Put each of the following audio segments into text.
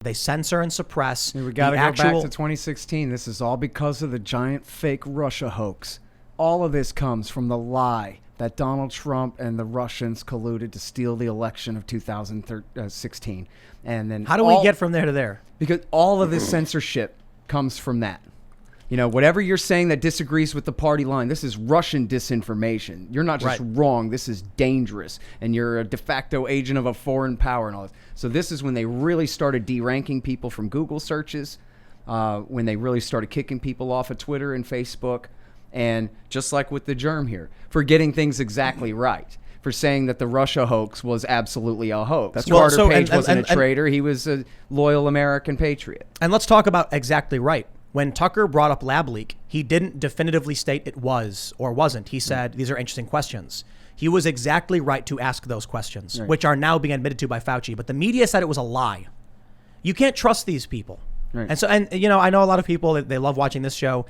They censor and suppress. We got to go back to 2016. This is all because of the giant fake Russia hoax. All of this comes from the lie that Donald Trump and the Russians colluded to steal the election of 2016. And then how do we get from there to there? Because all of this censorship comes from that. You know, whatever you're saying that disagrees with the party line, this is Russian disinformation. You're not just wrong. This is dangerous. And you're a de facto agent of a foreign power and all this. So this is when they really started deranking people from Google searches, when they really started kicking people off of Twitter and Facebook. And just like with the germ here, for getting things exactly right, for saying that the Russia hoax was absolutely a hoax. That's Carter Page wasn't a traitor. He was a loyal American patriot. And let's talk about exactly right. When Tucker brought up lab leak, he didn't definitively state it was or wasn't. He said, these are interesting questions. He was exactly right to ask those questions, which are now being admitted to by Fauci. But the media said it was a lie. You can't trust these people. And so, and you know, I know a lot of people, they love watching this show.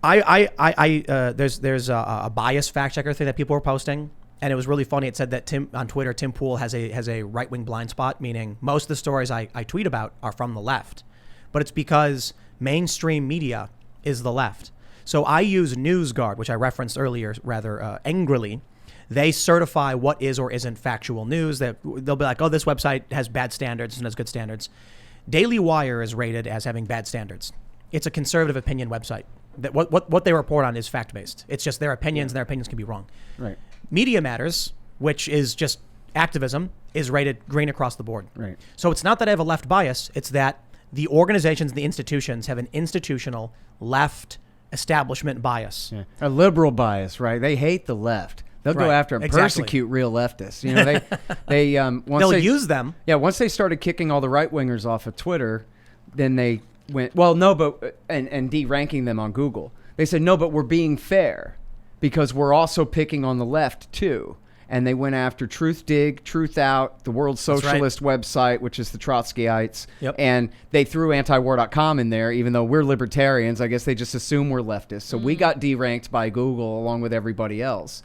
There's a bias fact checker thing that people were posting. And it was really funny. It said that on Twitter, Tim Pool has a right-wing blind spot, meaning most of the stories I tweet about are from the left. But it's because mainstream media is the left. So I use NewsGuard, which I referenced earlier rather angrily. They certify what is or isn't factual news. They'll be like, oh, this website has bad standards and has good standards. Daily Wire is rated as having bad standards. It's a conservative opinion website. That what they report on is fact-based. It's just their opinions, and their opinions can be wrong. Right. Media Matters, which is just activism, is rated green across the board. Right. So it's not that I have a left bias. It's that the organizations and the institutions have an institutional left establishment bias. Yeah. A liberal bias, right? They hate the left. They'll go after and persecute real leftists. You know, they'll use them. Yeah, once they started kicking all the right wingers off of Twitter, then they went, well, no, but and de-ranking them on Google. They said, no, but we're being fair because we're also picking on the left too. And they went after Truth Dig, Truth Out, the World Socialist website, which is the Trotskyites. Yep. And they threw antiwar.com in there, even though we're libertarians. I guess they just assume we're leftists. So we got deranked by Google along with everybody else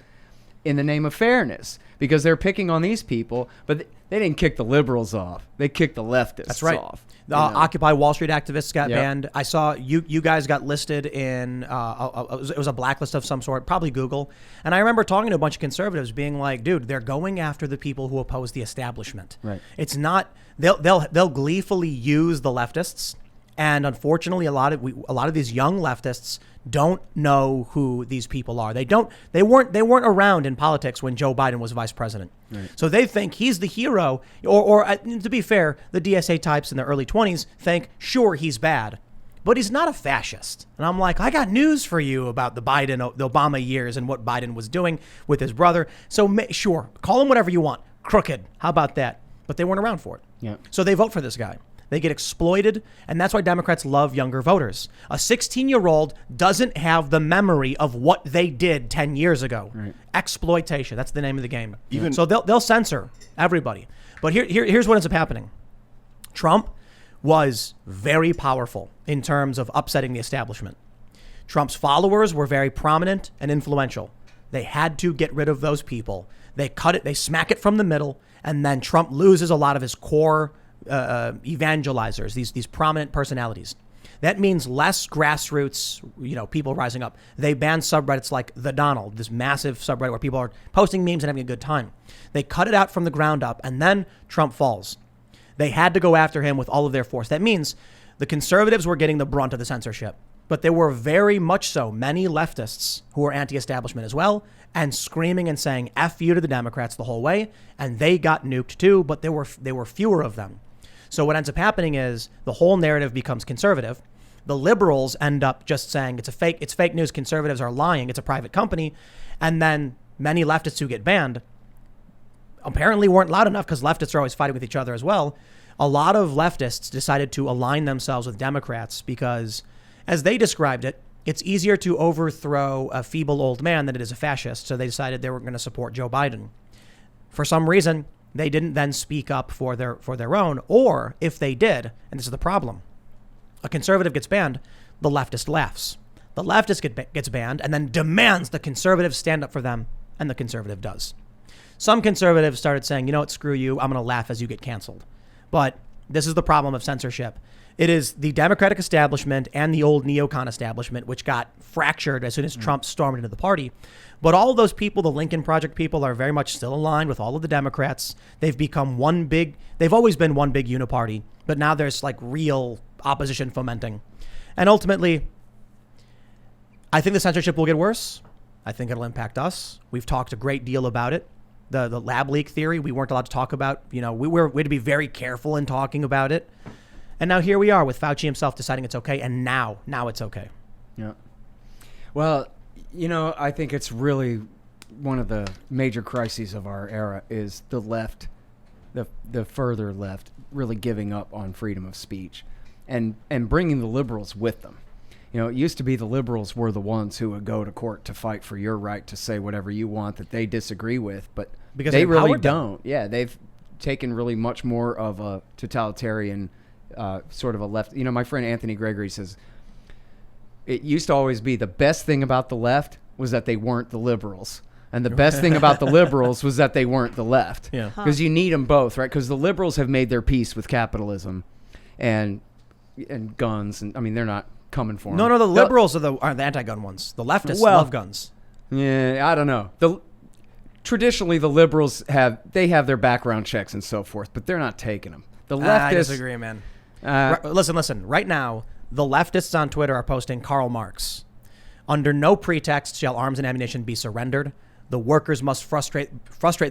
in the name of fairness because they're picking on these people. But they didn't kick the liberals off. They kicked the leftists off. The Occupy Wall Street activists got banned. I saw you guys got listed in, it was a blacklist of some sort, probably Google. And I remember talking to a bunch of conservatives being like, dude, they're going after the people who oppose the establishment. Right. It's not, they'll gleefully use the leftists. And unfortunately, a lot of these young leftists don't know who these people are. They weren't around in politics when Joe Biden was vice president. Right. So they think he's the hero, or to be fair, the DSA types in their early 20s think, sure, he's bad, but he's not a fascist. And I'm like, I got news for you about the Obama years and what Biden was doing with his brother. So sure, call him whatever you want. Crooked. How about that? But they weren't around for it. Yeah. So they vote for this guy. They get exploited, and that's why Democrats love younger voters. A 16-year-old doesn't have the memory of what they did 10 years ago. Right. Exploitation, that's the name of the game. So they'll censor everybody. But here's what ends up happening. Trump was very powerful in terms of upsetting the establishment. Trump's followers were very prominent and influential. They had to get rid of those people. They cut it, they smack it from the middle, and then Trump loses a lot of his core evangelizers, these prominent personalities. That means less grassroots, people rising up. They banned subreddits like The Donald, this massive subreddit where people are posting memes and having a good time. They cut it out from the ground up, and then Trump falls. They had to go after him with all of their force. That means the conservatives were getting the brunt of the censorship, but there were very much so many leftists who were anti-establishment as well, and screaming and saying F you to the Democrats the whole way, and they got nuked too, but there were fewer of them. So what ends up happening is the whole narrative becomes conservative. The liberals end up just saying it's fake news. Conservatives are lying. It's a private company. And then many leftists who get banned apparently weren't loud enough because leftists are always fighting with each other as well. A lot of leftists decided to align themselves with Democrats because, as they described it, it's easier to overthrow a feeble old man than it is a fascist. So they decided they were going to support Joe Biden. For some reason, they didn't then speak up for their own, or if they did, and this is the problem, a conservative gets banned, the leftist laughs. The leftist gets banned and then demands the conservative stand up for them, and the conservative does. Some conservatives started saying, you know what, screw you, I'm going to laugh as you get canceled. But This is the problem of censorship. It is the Democratic establishment and the old neocon establishment, which got fractured as soon as Trump stormed into the party. But all of those people, the Lincoln Project people, are very much still aligned with all of the Democrats. They've become they've always been one big uniparty, but now there's like real opposition fomenting. And ultimately, I think the censorship will get worse. I think it'll impact us. We've talked a great deal about it. The lab leak theory, we weren't allowed to talk about. We had to be very careful in talking about it. And now here we are with Fauci himself deciding it's okay. And now it's okay. Yeah. Well, I think it's really one of the major crises of our era is the left, the further left, really giving up on freedom of speech and bringing the liberals with them. It used to be the liberals were the ones who would go to court to fight for your right to say whatever you want that they disagree with, but because they really don't. Yeah, they've taken really much more of a totalitarian sort of a left. My friend Anthony Gregory says it used to always be the best thing about the left was that they weren't the liberals. And the best thing about the liberals was that they weren't the left. Yeah. Because you need them both, right? Because the liberals have made their peace with capitalism and guns. And I mean, they're not coming for them. No, the liberals are the anti-gun ones. The leftists love guns. Yeah, I don't know. Traditionally, the liberals have their background checks and so forth, but they're not taking them. The leftists... I disagree, man. Listen. Right now, the leftists on Twitter are posting Karl Marx. Under no pretext shall arms and ammunition be surrendered. The workers must frustrate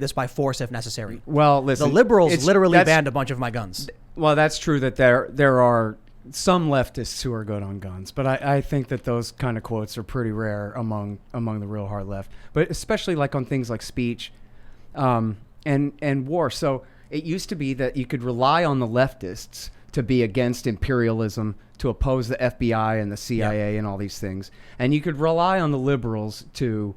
this by force if necessary. Well, listen. The liberals literally banned a bunch of my guns. Well, that's true that there are some leftists who are good on guns, but I think that those kind of quotes are pretty rare among the real hard left, but especially like on things like speech and war. So it used to be that you could rely on the leftists to be against imperialism, to oppose the FBI and the CIA and all these things, and you could rely on the liberals to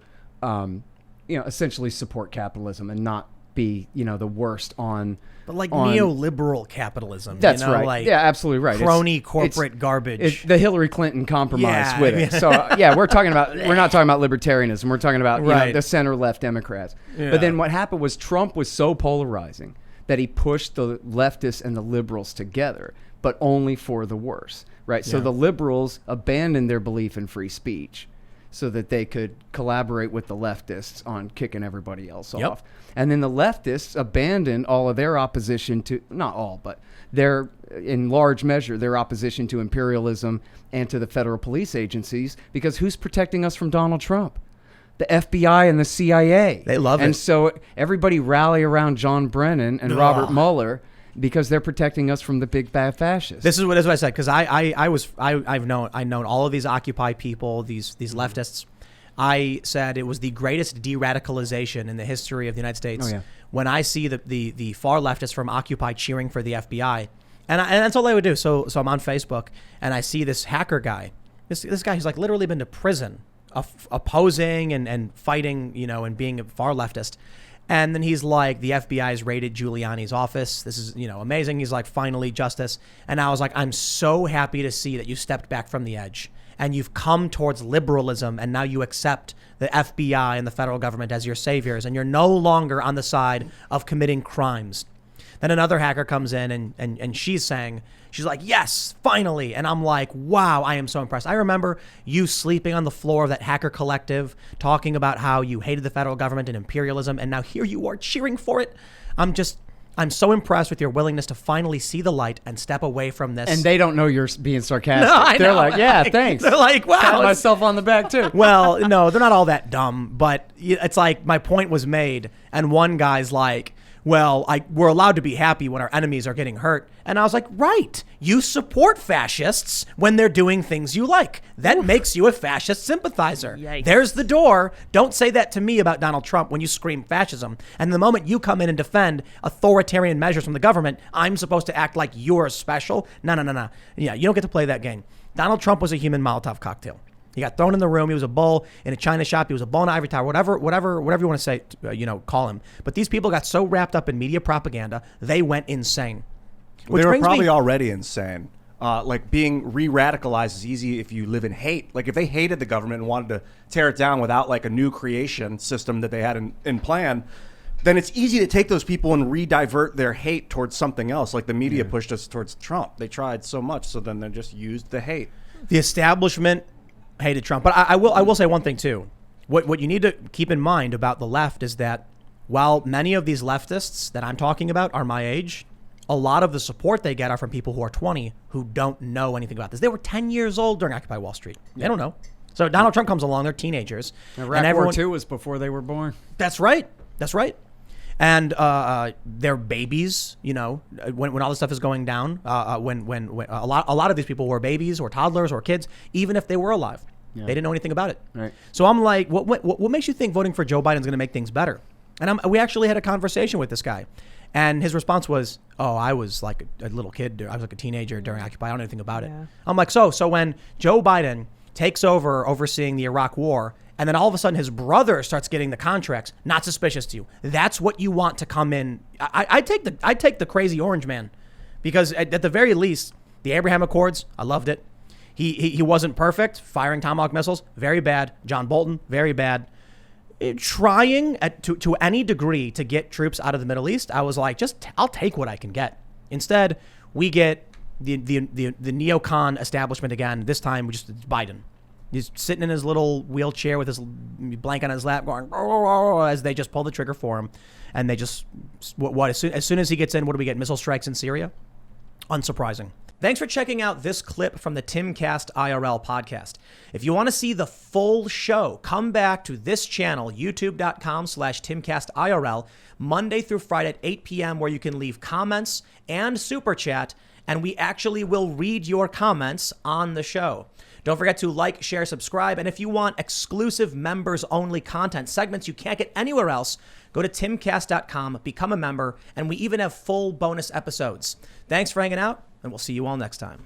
essentially support capitalism and not be the worst on. But like neoliberal capitalism. That's right. Like absolutely right. Crony corporate garbage. It's the Hillary Clinton compromise with it. So we're not talking about libertarianism. We're talking about the center left Democrats. Yeah. But then what happened was Trump was so polarizing that he pushed the leftists and the liberals together, but only for the worse. Right. Yeah. So the liberals abandoned their belief in free speech so that they could collaborate with the leftists on kicking everybody else off. And then the leftists abandoned all of their opposition to, not all, but in large measure, their opposition to imperialism and to the federal police agencies, because who's protecting us from Donald Trump? The FBI and the CIA. They love it. And so everybody rally around John Brennan and Robert Mueller because they're protecting us from the big bad fascists. This is what I said, because I've known all of these Occupy people, these leftists. I said it was the greatest de-radicalization in the history of the United States when I see the far leftists from Occupy cheering for the FBI, and that's all they would do. So I'm on Facebook and I see this hacker guy, this guy who's like literally been to prison, opposing and fighting, and being a far leftist. And then he's like, the FBI's raided Giuliani's office. This is, amazing. He's like, finally justice. And I was like, I'm so happy to see that you stepped back from the edge and you've come towards liberalism, and now you accept the FBI and the federal government as your saviors, and you're no longer on the side of committing crimes. Then another hacker comes in and she's like, yes, finally. And I'm like, wow, I am so impressed. I remember you sleeping on the floor of that hacker collective, talking about how you hated the federal government and imperialism, and now here you are cheering for it. I'm so impressed with your willingness to finally see the light and step away from this. And they don't know you're being sarcastic. No, I know. They're like, yeah, thanks. They're like, wow. Pat myself on the back, too. Well, no, they're not all that dumb, but it's like my point was made, and one guy's like, well, we're allowed to be happy when our enemies are getting hurt. And I was like, right. You support fascists when they're doing things you like. That makes you a fascist sympathizer. Yikes. There's the door. Don't say that to me about Donald Trump when you scream fascism. And the moment you come in and defend authoritarian measures from the government, I'm supposed to act like you're special. No. Yeah, you don't get to play that game. Donald Trump was a human Molotov cocktail. He got thrown in the room. He was a bull in a China shop. He was a bull in an ivory tower. Whatever you want to say, call him. But these people got so wrapped up in media propaganda, they went insane. They were probably already insane. Like being re-radicalized is easy if you live in hate. Like if they hated the government and wanted to tear it down without like a new creation system that they had in plan, then it's easy to take those people and re-divert their hate towards something else. Like the media pushed us towards Trump. They tried so much, so then they just used the hate. The establishment hated Trump. But I will say one thing too. What you need to keep in mind about the left is that while many of these leftists that I'm talking about are my age, a lot of the support they get are from people who are 20 who don't know anything about this. They were 10 years old during Occupy Wall Street. They don't know. So Donald Trump comes along, they're teenagers. Iraq War II was before they were born. That's right. That's right. And they're babies, you know, when all this stuff is going down, when a lot of these people were babies or toddlers or kids, even if they were alive. Yeah. They didn't know anything about it. Right. So I'm like, what makes you think voting for Joe Biden is going to make things better? And we actually had a conversation with this guy. And his response was, oh, I was like a little kid. I was like a teenager during Occupy. I don't know anything about it. I'm like, so when Joe Biden takes over overseeing the Iraq war, and then all of a sudden his brother starts getting the contracts, not suspicious to you. That's what you want to come in. I take the crazy orange man, because at the very least, the Abraham Accords, I loved it. He wasn't perfect. Firing Tomahawk missiles, very bad. John Bolton, very bad. Trying to any degree to get troops out of the Middle East, I was like, I'll take what I can get. Instead, we get the neocon establishment again. This time, it's Biden. He's sitting in his little wheelchair with his blanket on his lap, going as they just pull the trigger for him, and they just as soon as he gets in, what do we get? Missile strikes in Syria? Unsurprising. Thanks for checking out this clip from the Timcast IRL podcast. If you want to see the full show, come back to this channel, youtube.com/TimcastIRL, Monday through Friday at 8 p.m., where you can leave comments and super chat, and we actually will read your comments on the show. Don't forget to like, share, subscribe, and if you want exclusive members-only content, segments you can't get anywhere else, go to timcast.com, become a member, and we even have full bonus episodes. Thanks for hanging out, and we'll see you all next time.